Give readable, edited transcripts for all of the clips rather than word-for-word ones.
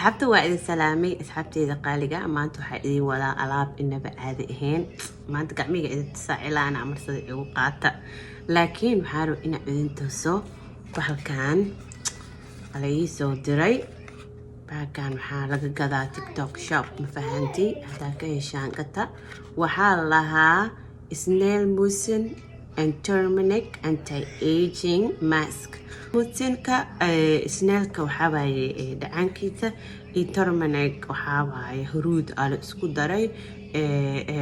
حبت وايد سلامي اسحبتي إذا قالقة ما أنتو حقيقي ولا ألعاب إنه بعادهين ما أنت قاعد إذا تساعي لا أنا عمر صديقي وقاطع لكن بحارو إن أنتو سو كان على يسو دري كان حال قضاء تيك توك شوب مفهمتي هذا كيشان قطع وحال لها Snail musin and turmeric anti-aging mask musinka snailka waxaa waaye dhacaankiisa iyo turmeric waxaa waaye huruud aa la isku daray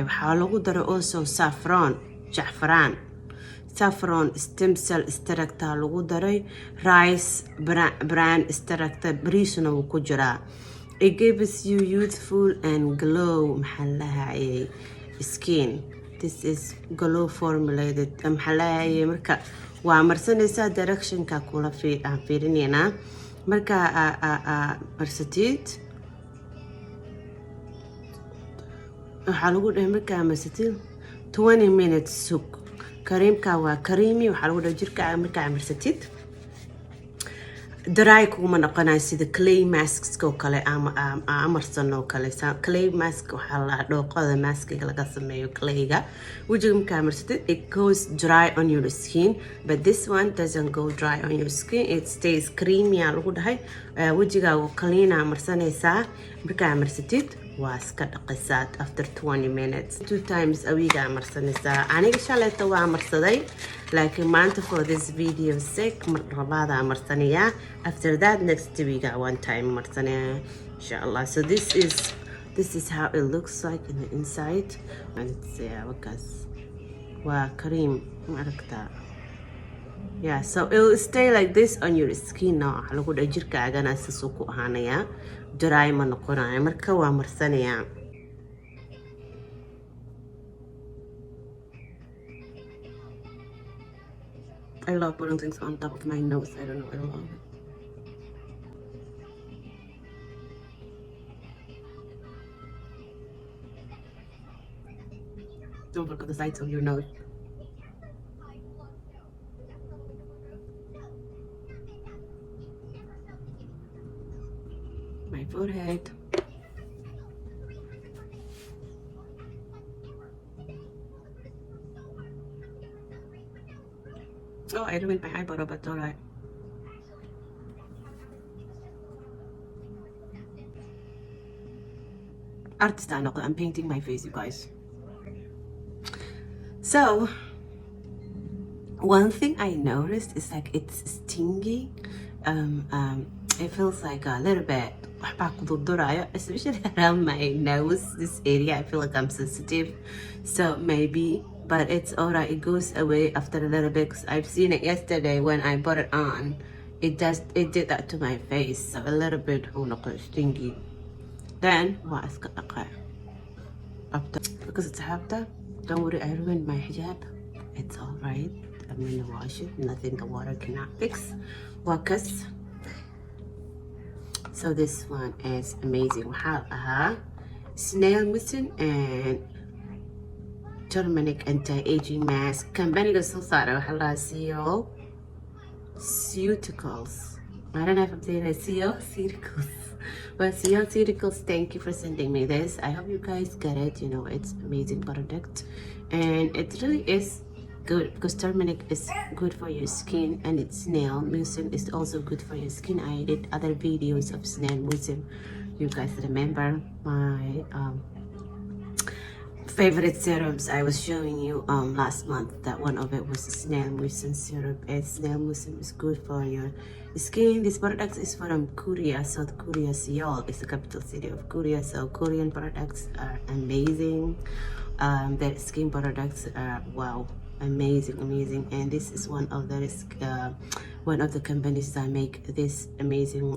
waxaa lagu daray also saffron stem cell extract lagu daray rice bran extract bariisna wuu ku jiraa. It gives you youthful and glow maxaa lahaayay skin. This is glow formulated maxaa lahaayay marka waa marsanaysaa directionka kula fiirinayna marka marsatid waxaa lagu dhahay marka marsatid 20 minutes sug kareemka waa kareemi waxaa lagu dhahay jirka marka marsatid dry kuma noqonay sida clay masks oo kale ama amarsan oo kale clay mask waxaa la dhooqada maskiga laga sameeyo clayga wajiga marka marsatid it goes dry on your skin but this one doesn't go dry on your skin it stays creamy lagu dhahay wajiga uu clean marsanaysaa marka marsatid waa iska dhaqaysaa after 20 minutes 2 times a week marsanaysaa aniga shalayta waa marsaday laakiin maanta for this video sake marlabaad marsanaya after that next week one time marsanaya inshallah so this is how it looks like in the inside and it's because waa cream maaragta yeah so it will stay like this on your skin now lagu dhahay jirkaagana soo ku ahaanaya dry ma noqonayo marka waa marsanaya I love putting things on top of my nose. I don't know, I love it. Don't look at the sides of your nose. My forehead. Oh, I ruined my eyebrow, but alright. Artist I'm painting my face, you guys. So, one thing I noticed is like it's stingy. It feels like a little bit, especially around my nose, this area. I feel like I'm sensitive, so maybe. But it's alright, it goes away after a little bit because I've seen it yesterday when I put it on. It did that to my face, so a little bit stingy. Then after because it's after, don't worry, I ruined my hijab. It's alright. I'm gonna wash it. Nothing the water cannot fix. Wakas. So this one is amazing. Snail musin and turmeric anti-aging mask company soo saaray waxa la CEO Ceuticals. I don't know if I'm saying it. CEO Ceuticals. Well, CEO Ceuticals, thank you for sending me this. I hope you guys get it. You know, it's amazing product and it really is good because turmeric is good for your skin and it's snail musin is also good for your skin. I did other videos of snail musin. You guys remember my favorite serums I was showing you last month. That one of it was snail musin syrup and snail musin is good for your skin. This product is from Korea, South Korea. Seoul is the capital city of Korea, so Korean products are amazing. Their skin products are wow, amazing, and this is one of the companies that make this amazing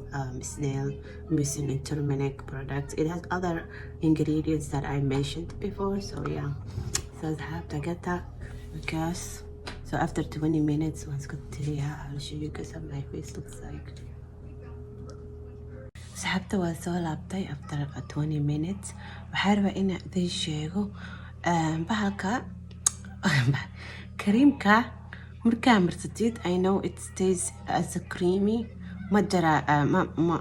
snail musin and turmeric products. It has other ingredients that I mentioned before, so yeah, so I have to get that because so after 20 minutes once got to I'll show you guys how my face looks like. سحبت وسوى لابتي after 20 minutes وحاربة إن ذي شيء بحالك كريمكا مركا مرتديد. I know it stays as a creamy ما جرى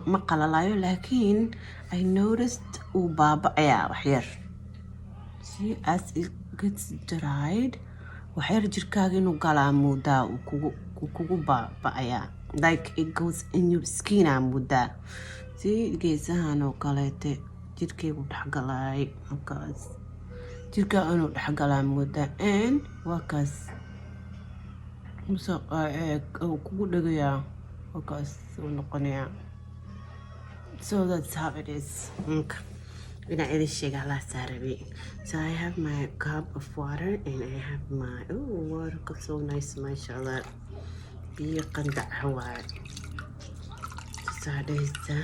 ما قللايو لكن I noticed وبابا وحير. See as it gets dried وحير jirkaaga inuu galaa moodaa kugu baaba'aya like it goes in your skin moodaa. See geesahan oo kaleete jirkeygu dhexgalaay markaas jirkaa inuu dhexgalaa moodaa and waa kaas kugu dhagayaa markaas uu noqonayaa. So that's how it is. So I have my cup of water and I have my water got so nice mashallah. Biyo qandac hawaay. Saadaysa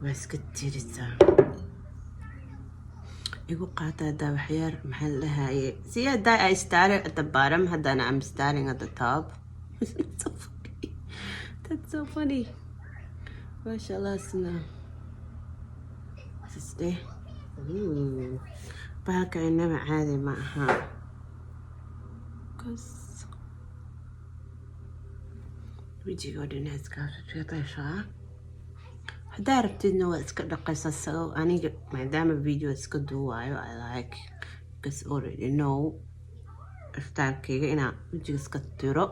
waska tirisa. Igu qaata da waxyar maxal lahaye. See I started at the bottom hadana I'm starting at the top. So funny. That's so funny. Mashallah sna. Sister. Bahalka inaba caadi ma aha. Cause wejiga dhan iska fiiqaysaa. Hadaa rabtidna waa iska dhaqaysaa aniga maadaama video iska duuwayo I like because already know iftaarkayga inaan wejiga iska tiro.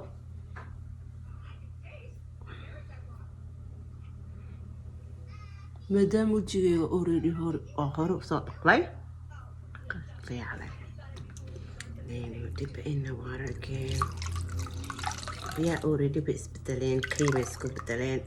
maadaama wejigayga already hore usoo dhaqlay fiican. Then you dip it in the water again. Yeah, already isbedeleen cream isku bedeleen.